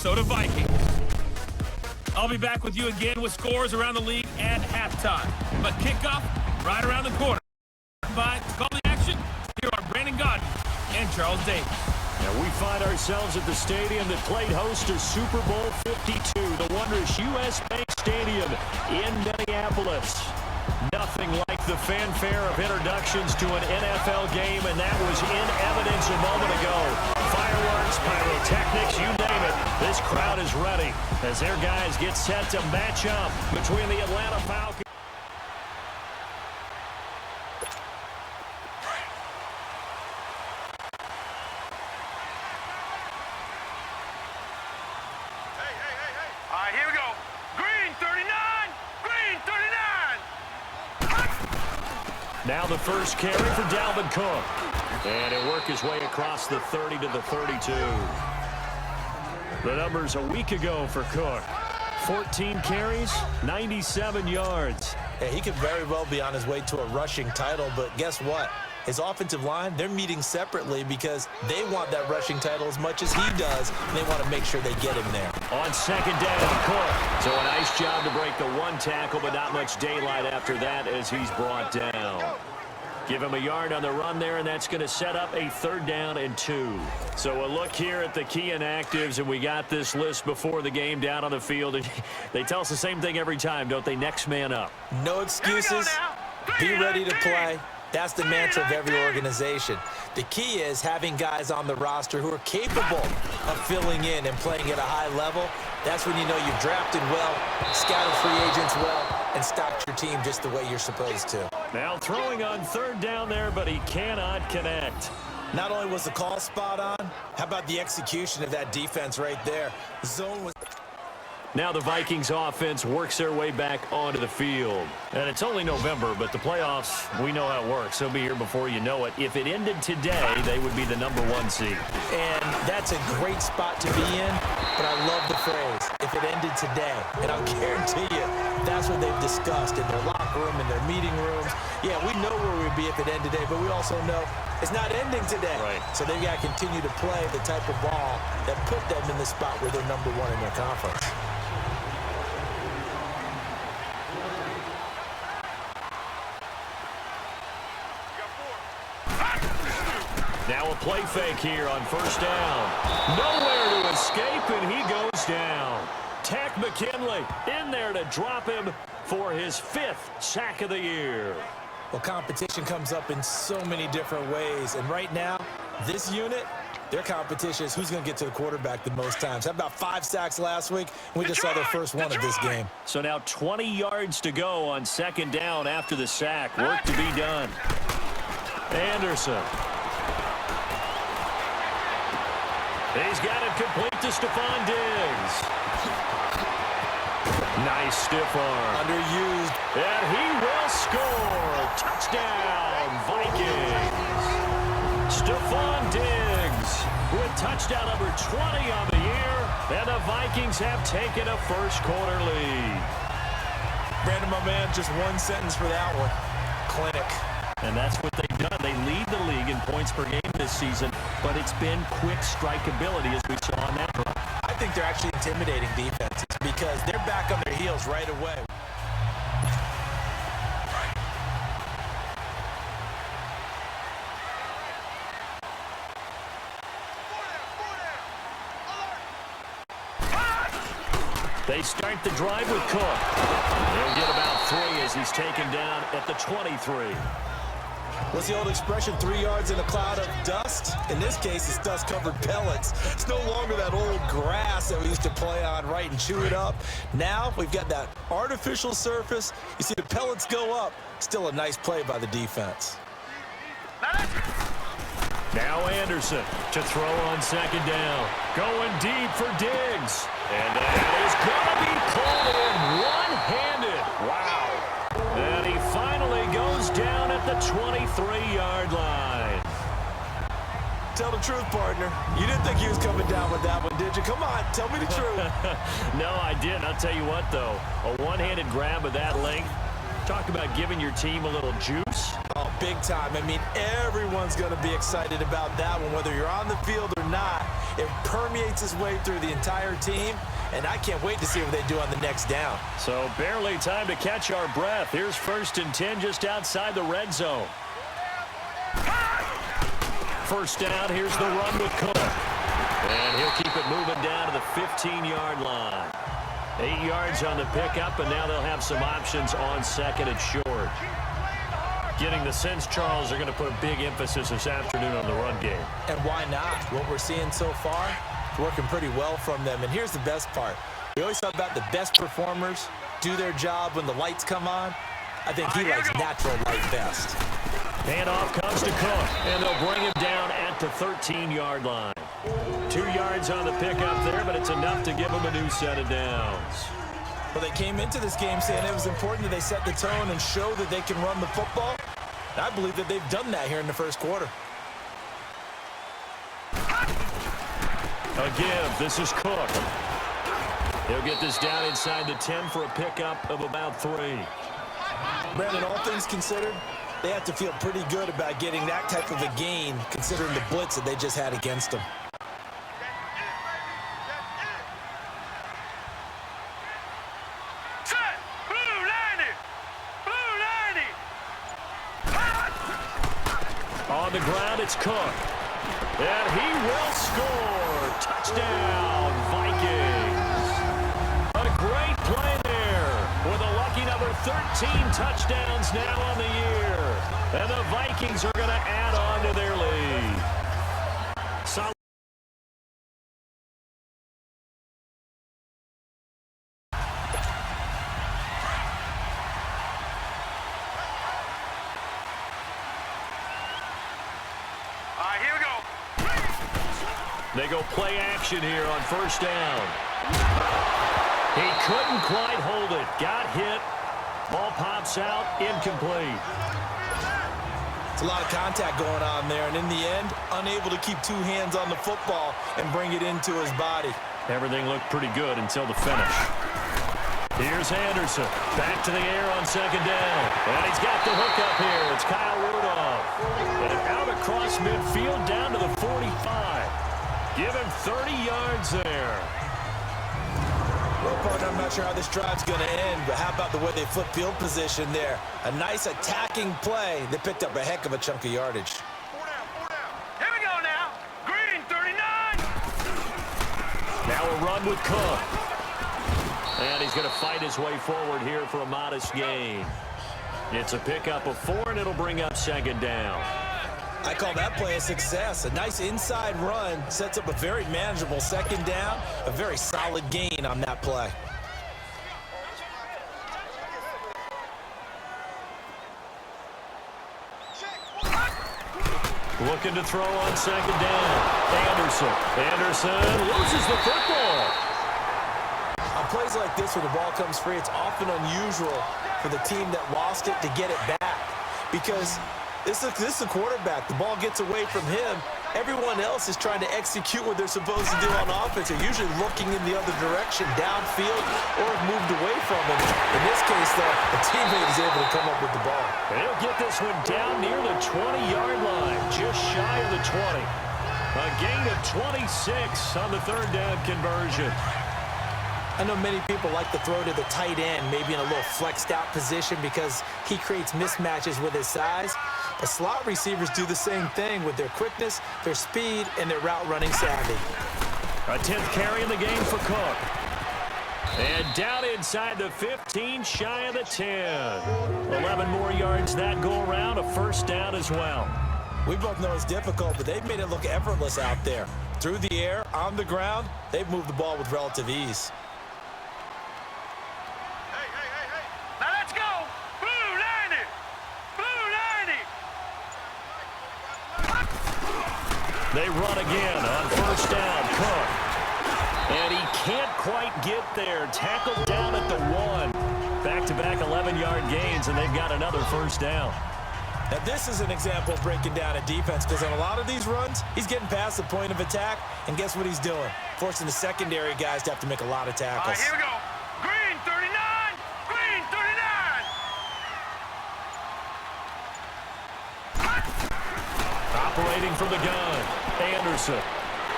Minnesota Vikings. I'll be back with you again with scores around the league at halftime. But kickoff right around the corner. By Call the Action, here are Brandon Godden and Charles Davis. And we find ourselves at the stadium that played host to Super Bowl 52, the wondrous U.S. Bank Stadium in Minneapolis. Nothing like the fanfare of introductions to an NFL game, and that was in evidence a moment ago. Fireworks, pyrotechnics, you name it. This crowd is ready as their guys get set to match up between the Atlanta Falcons. Now the first carry for Dalvin Cook. And he'll work his way across the 30 to the 32. The numbers a week ago for Cook. 14 carries, 97 yards. Yeah, he could very well be on his way to a rushing title, but guess what? His offensive line, they're meeting separately because they want that rushing title as much as he does, and they want to make sure they get him there. On second down, Cook. So a nice job to break the one tackle, but not much daylight after that as he's brought down. Give him a yard on the run there, and that's going to set up a 3rd down and 2. So a look here at the key inactives, and we got this list before the game down on the field. And they tell us the same thing every time, don't they? Next man up. No excuses. Be ready to play. That's the mantra of every organization. The key is having guys on the roster who are capable of filling in and playing at a high level. That's when you know you've drafted well, scouted free agents well, and stocked your team just the way you're supposed to. Now throwing on 3rd down there, but he cannot connect. Not only was the call spot on, how about the execution of that defense right there? Zone was... Now the Vikings offense works their way back onto the field. And it's only November, but the playoffs, we know how it works. They'll be here before you know it. If it ended today, they would be the #1 seed. And that's a great spot to be in, but I love the phrase, if it ended today. And I'll guarantee you, that's what they've discussed in their locker room, in their meeting rooms. Yeah, we know where we'd be if it ended today, but we also know it's not ending today. Right. So they've got to continue to play the type of ball that put them in the spot where they're #1 in their conference. Now a play fake here on 1st down. Nowhere to escape, and he goes down. Takk McKinley in there to drop him for his 5th sack of the year. Well, competition comes up in so many different ways, and right now, this unit, their competition is who's going to get to the quarterback the most times. How about 5 sacks last week? We just saw their first one of this game. So now 20 yards to go on 2nd down after the sack. Work to be done. Anderson. He's got it complete to Stephon Diggs. Nice stiff arm. Underused. And he will score. Touchdown, Vikings. Stephon Diggs with touchdown number 20 on the year. And the Vikings have taken a 1st quarter lead. Brandon, my man, just one sentence for that one. Clinic. And that's what they've done. They lead the league in points per game this season, but it's been quick strikeability as we saw on that drive. I think they're actually intimidating defenses because they're back on their heels right away. They start the drive with Cook. He'll get about 3 as he's taken down at the 23. What's the old expression, 3 yards in a cloud of dust? In this case, it's dust-covered pellets. It's no longer that old grass that we used to play on, right, and chew it up. Now we've got that artificial surface. You see the pellets go up. Still a nice play by the defense. Now Anderson to throw on 2nd down. Going deep for Diggs. And that is going to be pulled in one-handed. Wow. And he finally goes down at the 23-yard line. Tell the truth, partner. You didn't think he was coming down with that one, did you? Come on, tell me the truth. No, I didn't. I'll tell you what, though. A one-handed grab of that length. Talk about giving your team a little juice. Oh, big time. I mean, everyone's going to be excited about that one, whether you're on the field or not. It permeates its way through the entire team, and I can't wait to see what they do on the next down. So barely time to catch our breath. Here's 1st and 10 just outside the red zone. First down, here's the run with Cook. And he'll keep it moving down to the 15-yard line. 8 yards on the pickup, and now they'll have some options on 2nd and short. Getting the sense, Charles, are going to put a big emphasis this afternoon on the run game. And why not? What we're seeing so far, it's working pretty well from them. And here's the best part. We always talk about the best performers do their job when the lights come on. I think he likes natural light best. Handoff comes to Cook, and they'll bring him down at the 13-yard line. 2 yards on the pickup there, but it's enough to give him a new set of downs. Well, they came into this game saying it was important that they set the tone and show that they can run the football. And I believe that they've done that here in the first quarter. A give. This is Cook. He'll get this down inside the 10 for a pickup of about 3. Brandon, all things considered, they have to feel pretty good about getting that type of a gain considering the blitz that they just had against them. On the ground, it's Cook. And he will score. Touchdown, Vikings. A great play there with a lucky number 13 touchdowns now on the year. And the Vikings are going to add on to their lead. Solid. They go play action here on first down. He couldn't quite hold it. Got hit. Ball pops out. Incomplete. It's a lot of contact going on there, and in the end, unable to keep 2 hands on the football and bring it into his body. Everything looked pretty good until the finish. Here's Anderson. Back to the air on 2nd down. And he's got the hook up here. It's Kyle Rudolph. And out across midfield down to the 45. Give him 30 yards there. Well, partner, I'm not sure how this drive's going to end, but how about the way they flip field position there? A nice attacking play. They picked up a heck of a chunk of yardage. Here we go now. Green, 39. Now a run with Cook. And he's going to fight his way forward here for a modest gain. It's a pickup of 4, and it'll bring up 2nd down. I call that play a success. A nice inside run sets up a very manageable 2nd down. A very solid gain on that play. Looking to throw on 2nd down. Anderson loses the football. On plays like this where the ball comes free, it's often unusual for the team that lost it to get it back because this is a quarterback. The ball gets away from him. Everyone else is trying to execute what they're supposed to do on offense. They're usually looking in the other direction, downfield, or have moved away from him. In this case, though, the teammate is able to come up with the ball. They'll get this one down near the 20-yard line, just shy of the 20. A gain of 26 on the 3rd down conversion. I know many people like to throw to the tight end, maybe in a little flexed out position because he creates mismatches with his size. But slot receivers do the same thing with their quickness, their speed, and their route running savvy. A 10th carry in the game for Cook. And down inside the 15, shy of the 10. 11 more yards that go around, a 1st down as well. We both know it's difficult, but they've made it look effortless out there. Through the air, on the ground, they've moved the ball with relative ease. Now let's go. Blue 90. Blue 90. They run again on 1st down. Cook. And he can't quite get there. Tackled down at the 1. Back-to-back 11-yard gains, and they've got another 1st down. Now, this is an example of breaking down a defense because on a lot of these runs, he's getting past the point of attack, and guess what he's doing? Forcing the secondary guys to have to make a lot of tackles. Here we go. Green 39. Green 39. Operating from the gun, Anderson.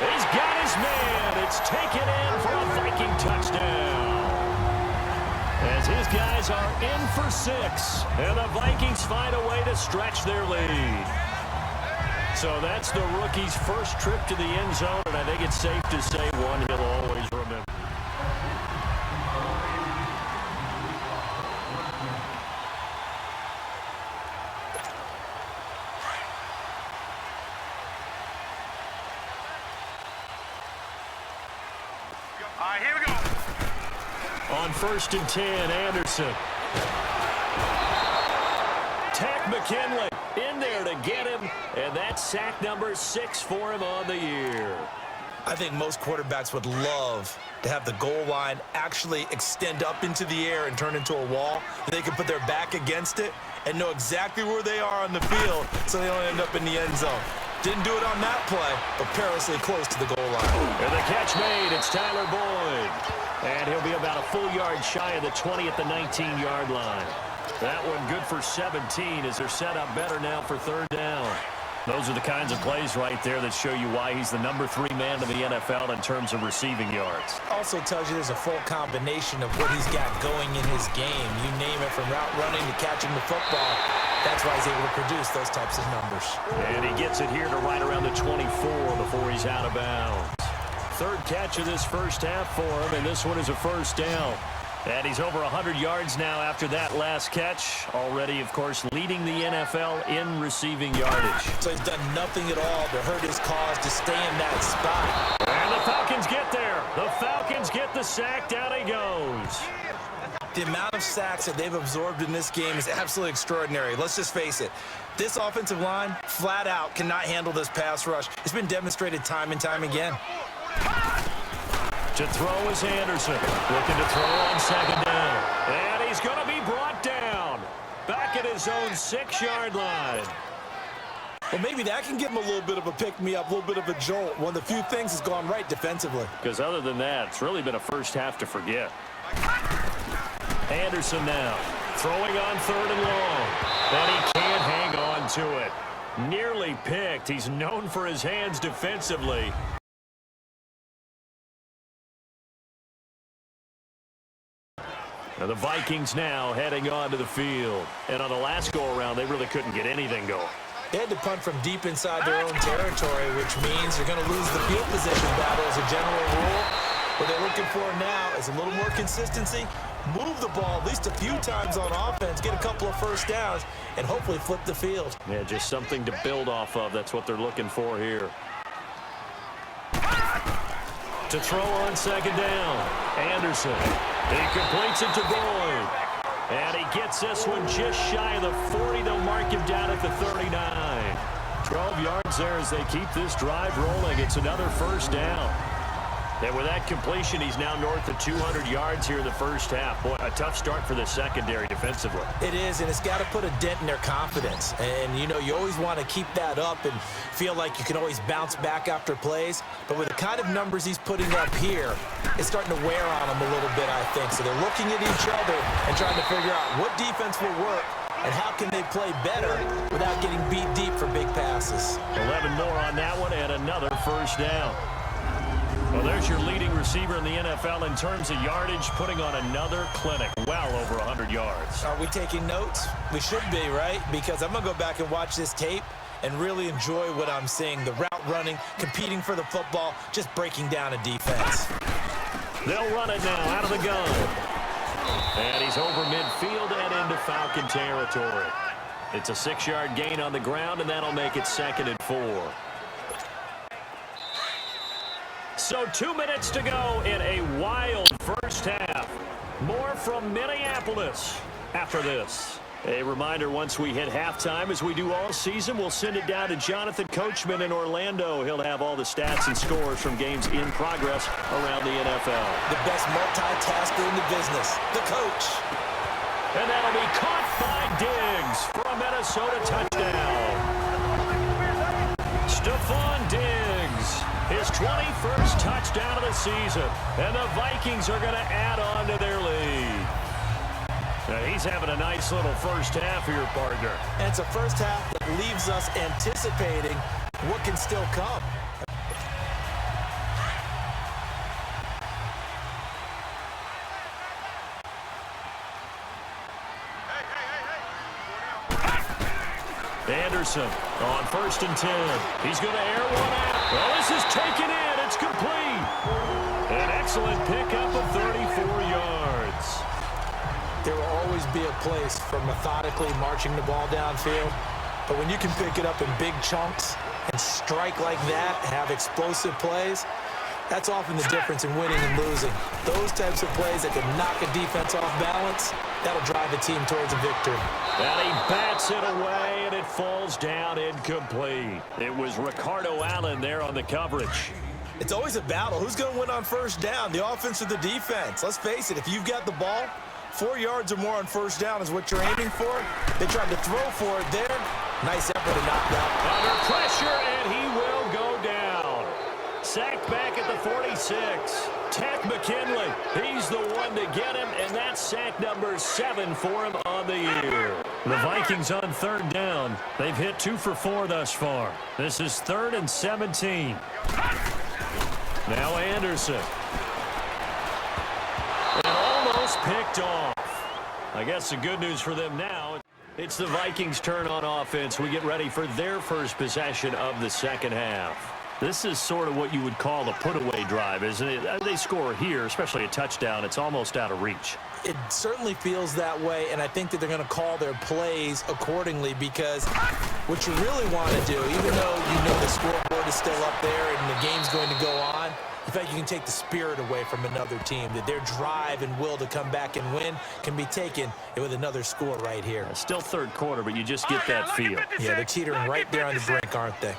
He's got his man. It's taken in for a Viking touchdown. As his guys are in for 6. And the Vikings find a way to stretch their lead. So that's the rookie's first trip to the end zone, and I think it's safe to say one he'll always remember. All right, here we go. On 1st and 10, Anderson. Tack McKinley in there to get him, and that's sack number 6 for him on the year. I think most quarterbacks would love to have the goal line actually extend up into the air and turn into a wall. They can put their back against it and know exactly where they are on the field so they don't end up in the end zone. Didn't do it on that play, but perilously close to the goal line. And the catch made. It's Tyler Boyd. And he'll be about a full yard shy of the 20 at the 19-yard line. That one good for 17 as they're set up better now for 3rd down. Those are the kinds of plays right there that show you why he's the number 3 man in the NFL in terms of receiving yards. Also tells you there's a full combination of what he's got going in his game. You name it, from route running to catching the football. That's why he's able to produce those types of numbers. And he gets it here to right around the 24 before he's out of bounds. 3rd catch of this first half for him, and this one is a 1st down. And he's over 100 yards now after that last catch. Already, of course, leading the NFL in receiving yardage. So he's done nothing at all to hurt his cause to stay in that spot. And the Falcons get there. The Falcons get the sack. Down he goes. The amount of sacks that they've absorbed in this game is absolutely extraordinary. Let's just face it. This offensive line, flat out, cannot handle this pass rush. It's been demonstrated time and time again. To throw is Anderson. Looking to throw on 2nd down. And he's going to be brought down. Back at his own 6-yard line. Well, maybe that can give him a little bit of a pick-me-up, a little bit of a jolt. One of the few things has gone right defensively. Because other than that, it's really been a first half to forget. Anderson now. Throwing on 3rd and long. And he can't hang on to it. Nearly picked. He's known for his hands defensively. Now the Vikings now heading onto the field. And on the last go-around, they really couldn't get anything going. They had to punt from deep inside their own territory, which means they're going to lose the field position battle as a general rule. What they're looking for now is a little more consistency, move the ball at least a few times on offense, get a couple of 1st downs, and hopefully flip the field. Yeah, just something to build off of. That's what they're looking for here. To throw on 2nd down. Anderson. He completes it to Boyd. And he gets this one just shy of the 40. They'll mark him down at the 39. 12 yards there as they keep this drive rolling. It's another 1st down. And with that completion, he's now north of 200 yards here in the first half. Boy, a tough start for the secondary defensively. It is, and it's got to put a dent in their confidence. And, you know, you always want to keep that up and feel like you can always bounce back after plays. But with the kind of numbers he's putting up here, it's starting to wear on them a little bit, I think. So they're looking at each other and trying to figure out what defense will work and how can they play better without getting beat deep for big passes. 11 more on that one and another 1st down. Well, there's your leading receiver in the NFL in terms of yardage, putting on another clinic, well over 100 yards. Are we taking notes? We should be, right? Because I'm going to go back and watch this tape and really enjoy what I'm seeing. The route running, competing for the football, just breaking down a defense. They'll run it now out of the gun. And he's over midfield and into Falcon territory. It's a 6-yard gain on the ground, and that'll make it 2nd and 4. So 2 minutes to go in a wild first half. More from Minneapolis after this. A reminder, once we hit halftime, as we do all season, we'll send it down to Jonathan Coachman in Orlando. He'll have all the stats and scores from games in progress around the NFL. The best multitasker in the business, the coach. And that'll be caught by Diggs for a Minnesota touchdown. Stephon Diggs, his 21st touchdown of the season. And the Vikings are going to add on to their lead. Now he's having a nice little first half here, partner. And it's a first half that leaves us anticipating what can still come. Anderson on 1st and 10. He's going to air one out. Well, this is taken in. It's complete. An excellent pickup of 34 yards. There will always be a place for methodically marching the ball downfield, but when you can pick it up in big chunks and strike like that, have explosive plays, that's often the difference in winning and losing. Those types of plays that can knock a defense off balance, that'll drive a team towards a victory. And he bats it away, and it falls down incomplete. It was Ricardo Allen there on the coverage. It's always a battle. Who's going to win on 1st down, the offense or the defense? Let's face it, if you've got the ball, 4 yards or more on 1st down is what you're aiming for. They tried to throw for it there. Nice effort to knock that. Under pressure, and he will go down. Sacked back at the 46. Takk McKinley, he's the one to get him, and that's sack number 7 for him on the year. The Vikings on 3rd down. They've hit 2 for 4 thus far. This is 3rd and 17. Now Anderson. And almost picked off. I guess the good news for them now, it's the Vikings' turn on offense. We get ready for their first possession of the second half. This is sort of what you would call a put-away drive, isn't it? They score here, especially a touchdown. It's almost out of reach. It certainly feels that way, and I think that they're going to call their plays accordingly, because what you really want to do, even though you know the scoreboard is still up there and the game's going to go on, in fact, you can take the spirit away from another team, that their drive and will to come back and win can be taken with another score right here. It's still 3rd quarter, but you just get that feel. Yeah, they're teetering right there on the brink, aren't they?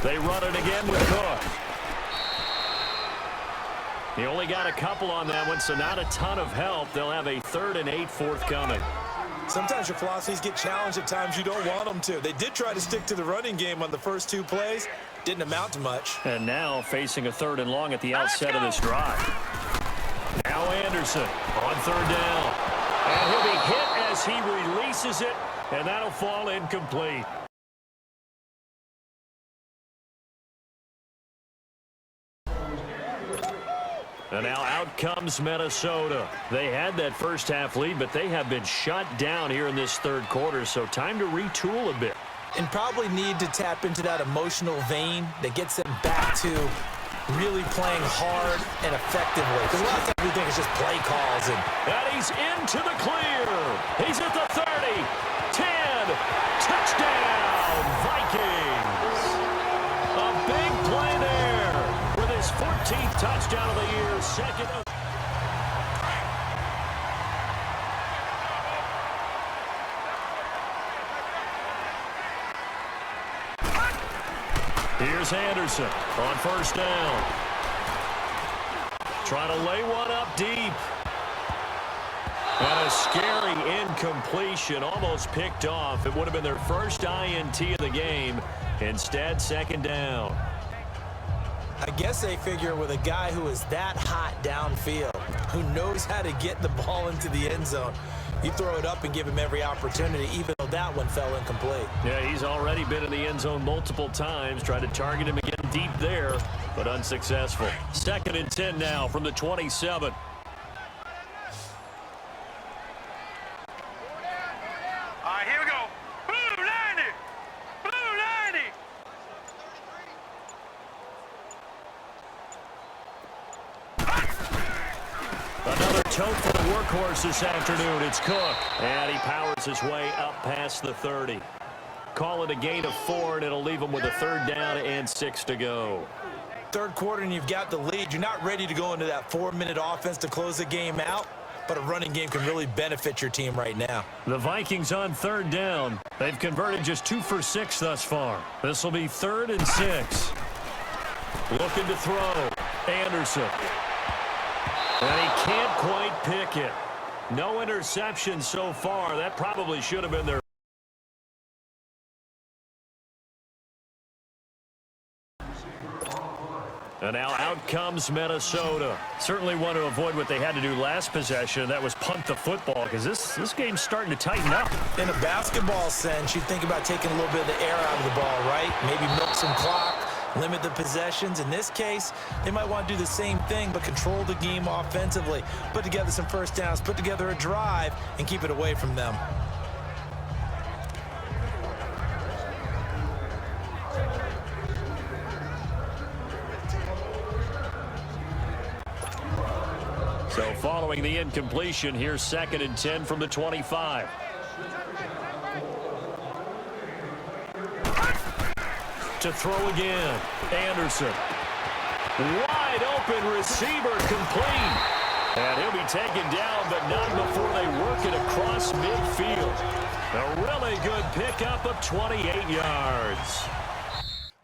They run it again with Cook. He only got a couple on that one, so not a ton of help. They'll have a 3rd and 8 forthcoming. Sometimes your philosophies get challenged at times you don't want them to. They did try to stick to the running game on the first 2 plays. Didn't amount to much. And now facing a 3rd and long at the outset of this drive. Now Anderson on 3rd down. And he'll be hit as he releases it, and that'll fall incomplete. And now out comes Minnesota. They had that first half lead, but they have been shut down here in this 3rd quarter, so time to retool a bit. And probably need to tap into that emotional vein that gets them back to really playing hard and effectively. Because a lot of times we think it's just play calls. And he's into the clear. He's at the 30, 10, touchdown, Vikings. A big play there with his 14th touchdown of the year, 2nd. Here's Anderson on 1st down. Trying to lay one up deep. And a scary incompletion, almost picked off. It would have been their first INT of the game. Instead, 2nd down. I guess they figure with a guy who is that hot downfield, who knows how to get the ball into the end zone, you throw it up and give him every opportunity, even though that one fell incomplete. Yeah, he's already been in the end zone multiple times. Tried to target him again deep there, but unsuccessful. 2nd and 10 now from the 27. All right, here we go. Blue 90. Blue 90. Another tote for the workhorse this afternoon. It's Cook. And he powers his way up past the 30. Call it a gain of 4, and it'll leave him with a 3rd down and 6 to go. 3rd quarter and you've got the lead. You're not ready to go into that 4-minute offense to close the game out, but a running game can really benefit your team right now. The Vikings on 3rd down. They've converted just 2 for 6 thus far. This will be 3rd and 6. Looking to throw. Anderson. And he can't quite pick it. No interception so far. That probably should have been their. And now out comes Minnesota. Certainly want to avoid what they had to do last possession. That was punt the football, because this game's starting to tighten up. In a basketball sense, you think about taking a little bit of the air out of the ball, right? Maybe milk some clock, limit the possessions. In this case, they might want to do the same thing, but control the game offensively. Put together some first downs, put together a drive, and keep it away from them. So following the incompletion, here's 2nd and 10 from the 25. To throw again. Anderson. Wide open receiver complete. And he'll be taken down, but not before they work it across midfield. A really good pickup of 28 yards.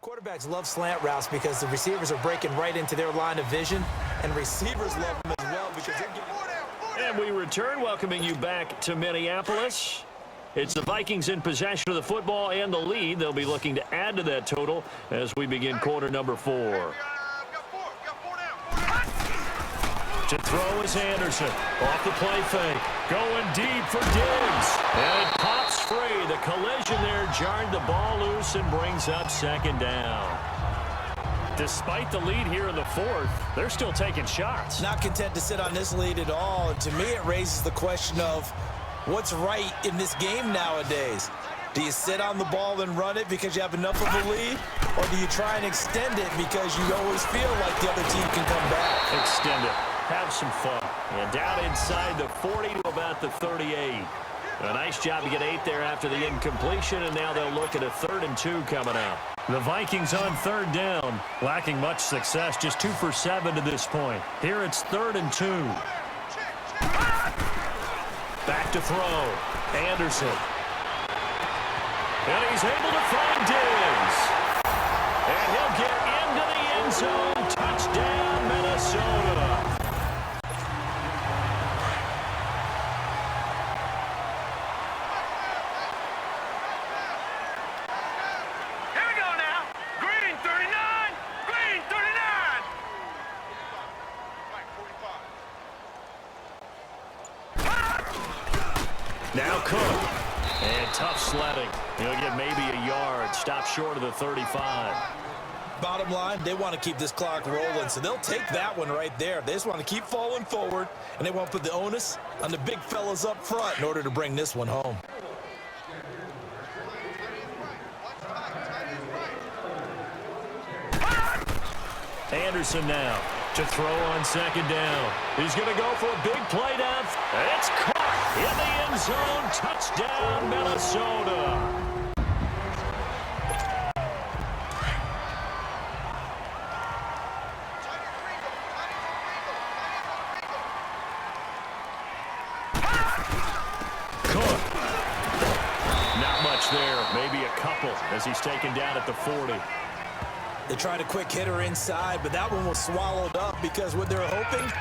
Quarterbacks love slant routes because the receivers are breaking right into their line of vision, and receivers love them as well because they're getting... And we return, welcoming you back to Minneapolis. It's the Vikings in possession of the football and the lead. They'll be looking to add to that total as we begin quarter number 4. To throw is Anderson. Off the play fake. Going deep for Diggs. And it pops free. The collision there jarred the ball loose and brings up 2nd down. Despite the lead here in the 4th, they're still taking shots. Not content to sit on this lead at all. And to me, it raises the question of what's right in this game nowadays. Do you sit on the ball and run it because you have enough of a lead? Or do you try and extend it because you always feel like the other team can come back? Extend it. Have some fun. And down inside the 40 to about the 38. A nice job to get 8 there after the incompletion, and now they'll look at a 3rd and 2 coming up. The Vikings on 3rd down, lacking much success, just 2 for 7 to this point. Here it's 3rd and 2. Back to throw. Anderson. And he's able to find Diggs. And he'll get into the end zone. Touchdown, Minnesota. Here we go now. Green 39. Green 39. Now Cook. And tough sledding. He'll get maybe a yard. Stop short of the 35. Bottom line, they want to keep this clock rolling, so they'll take that one right there. They just want to keep falling forward, and they want to put the onus on the big fellas up front in order to bring this one home. Anderson now to throw on 2nd down. He's going to go for a big play down. It's caught in the end zone. Touchdown, Minnesota. Cook. Not much there. Maybe a couple as he's taken down at the 40. They tried a quick hitter inside, but that one was swallowed up because what they're hoping,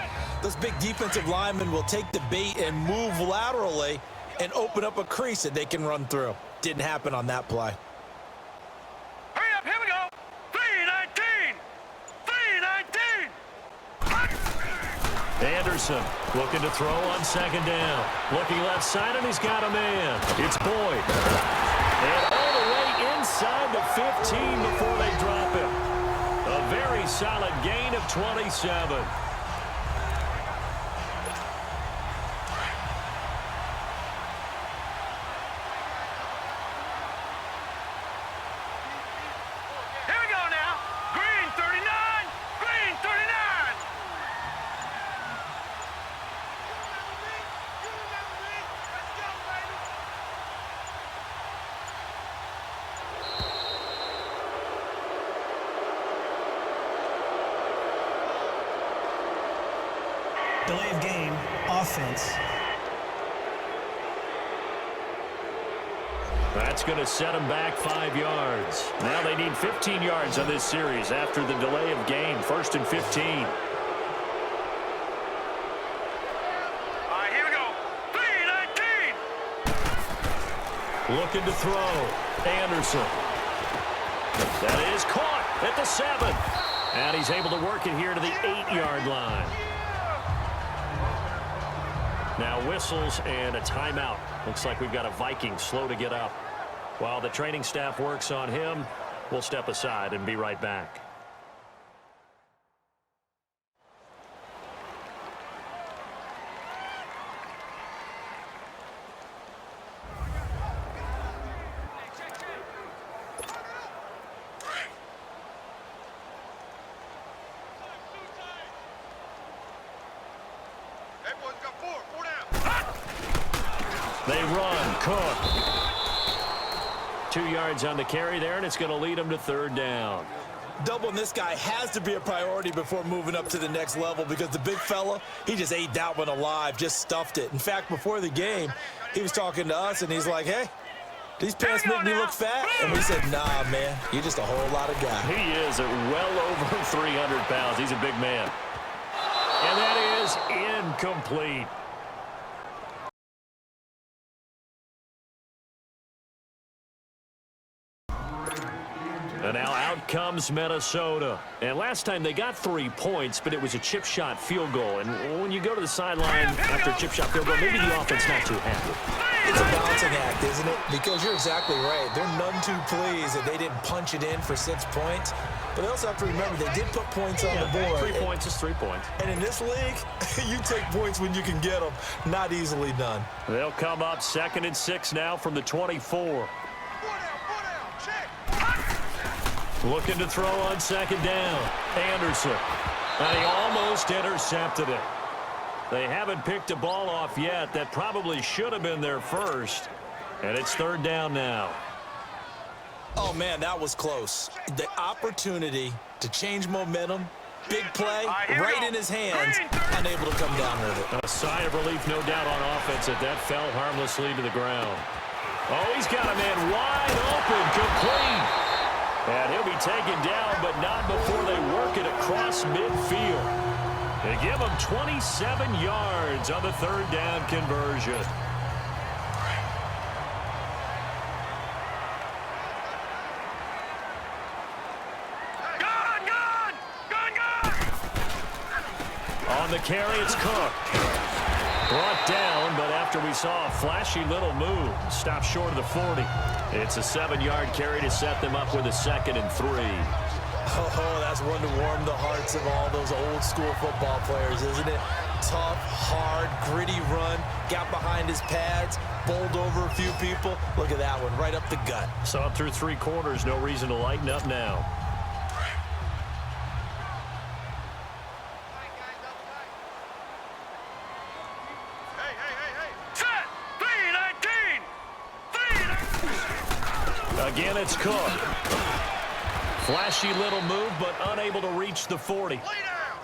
those big defensive linemen will take the bait and move laterally and open up a crease that they can run through. Didn't happen on that play. Hurry up, here we go. 319. 319. Anderson looking to throw on 2nd down. Looking left side, and he's got a man. It's Boyd. And all the way inside the 15 before they drop him. A very solid gain of 27. Delay of game, offense. That's going to set them back 5 yards. Now they need 15 yards on this series after the delay of game. 1st and 15. All right, here we go. 319. Looking to throw. Anderson. That is caught at the 7. And he's able to work it here to the 8-yard line. Now whistles and a timeout. Looks like we've got a Viking slow to get up. While the training staff works on him, We'll step aside and be right back. They run. Cook. 2 yards on the carry there, and it's going to lead them to third down. Doubling this guy has to be a priority before moving up to the next level because the big fella, he just ate that one alive, just stuffed it. In fact, before the game, he was talking to us, and he's like, hey, these pants make me look fat? And we said, nah, man, you're just a whole lot of guy. He is at well over 300 pounds. He's a big man. And that is incomplete. And now out comes Minnesota. And last time they got 3 points, but it was a chip shot field goal. And when you go to the sideline after a chip shot field goal, maybe the offense not too happy. It's a balancing act, isn't it? Because you're exactly right. They're none too pleased that they didn't punch it in for 6 points. But they also have to remember they did put points on the board. 3 points is 3 points. And in this league, you take points when you can get them. Not easily done. They'll come up 2nd and 6 now from the 24. Looking to throw on 2nd down. Anderson. And he almost intercepted it. They haven't picked a ball off yet. That probably should have been their first. And it's 3rd down now. Oh, man, that was close. The opportunity to change momentum, big play, right in his hands, unable to come down with it. A sigh of relief, no doubt, on offense that that fell harmlessly to the ground. Oh, he's got a man wide open, complete. And he'll be taken down, but not before they work it across midfield. They give him 27 yards on the 3rd down conversion. On the carry, it's Cook. Brought down, but after we saw a flashy little move, stopped short of the 40. It's a 7-yard carry to set them up with a 2nd and 3. Oh, that's one to warm the hearts of all those old school football players, isn't it? Tough, hard, gritty run, got behind his pads, bowled over a few people. Look at that one, right up the gut. Saw through 3 quarters, no reason to lighten up now. Again, it's Cook. Flashy little move, but unable to reach the 40.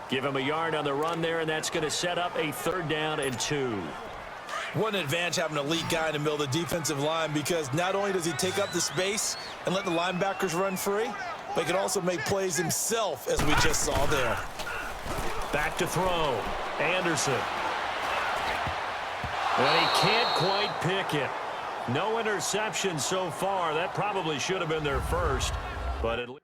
Give him a yard on the run there, and that's going to set up a 3rd down and 2. What an advantage having an elite guy in the middle of the defensive line, because not only does he take up the space and let the linebackers run free, but he can also make plays himself, as we just saw there. Back to throw. Anderson. And he can't quite pick it. No interception so far. That probably should have been their first, but at least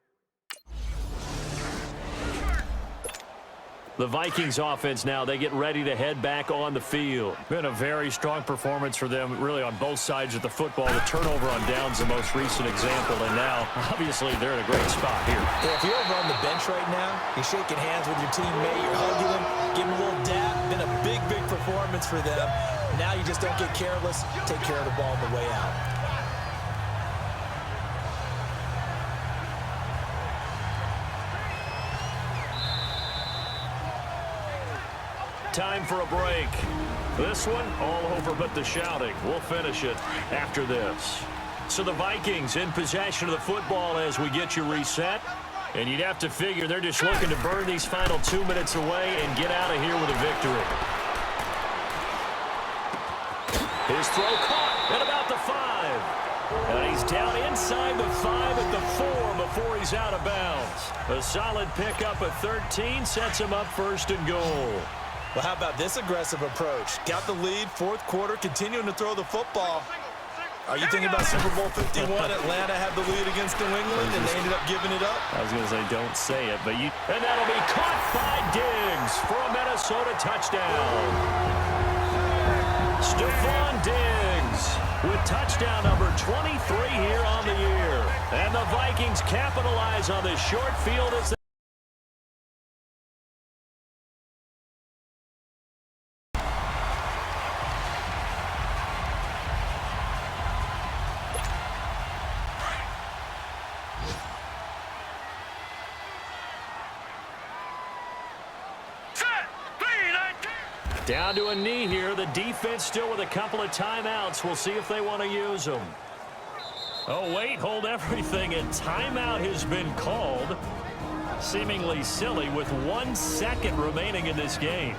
the Vikings offense now, they get ready to head back on the field. Been a very strong performance for them, really, on both sides of the football. The turnover on downs, the most recent example, and now, obviously, they're in a great spot here. Yeah, if you're over on the bench right now, you're shaking hands with your teammate, you're hugging him, giving him a little dap. Been a big, big performance for them. Now you just don't get careless. Take care of the ball on the way out. Time for a break. This one, all over but the shouting. We'll finish it after this. So the Vikings in possession of the football as we get you reset. And you'd have to figure they're just looking to burn these final 2 minutes away and get out of here with a victory. His throw caught at about the 5. And he's down inside the 5 at the 4 before he's out of bounds. A solid pickup at 13 sets him up 1st and goal. Well, how about this aggressive approach? Got the lead, 4th quarter, continuing to throw the football. Are you thinking about Super Bowl 51? Atlanta had the lead against New England, and they ended up giving it up? I was going to say, don't say it, but you... And that'll be caught by Diggs for a Minnesota touchdown. Stephon Diggs with touchdown number 23 here on the year. And the Vikings capitalize on this short field as they down to a knee here. The defense still with a couple of timeouts. We'll see if they want to use them. Oh, wait, hold everything. A timeout has been called. Seemingly silly with 1 second remaining in this game.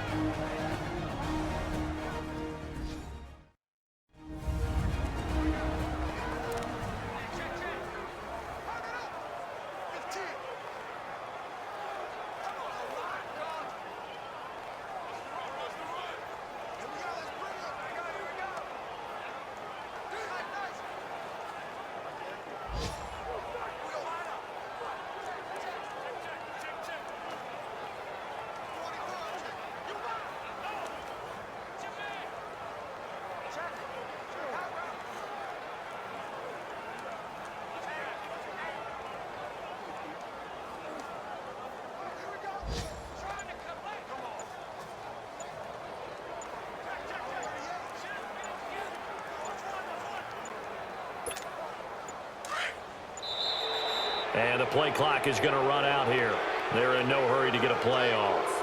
And the play clock is going to run out here. They're in no hurry to get a play off.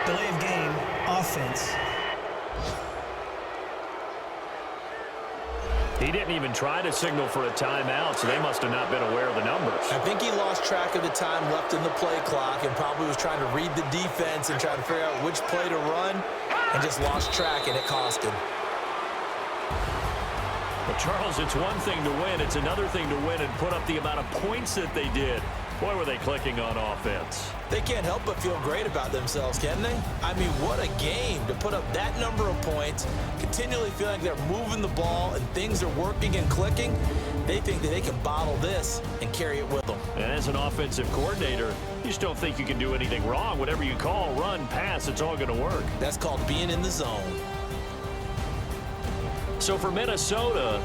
Delay of game, offense. He didn't even try to signal for a timeout, so they must have not been aware of the numbers. I think he lost track of the time left in the play clock and probably was trying to read the defense and try to figure out which play to run and just lost track, and it cost him. But Charles, it's one thing to win. It's another thing to win and put up the amount of points that they did. Boy, were they clicking on offense. They can't help but feel great about themselves, can they? I mean, what a game to put up that number of points, continually feeling like they're moving the ball and things are working and clicking. They think that they can bottle this and carry it with them. And as an offensive coordinator, you just don't think you can do anything wrong. Whatever you call, run, pass, it's all going to work. That's called being in the zone. So for Minnesota,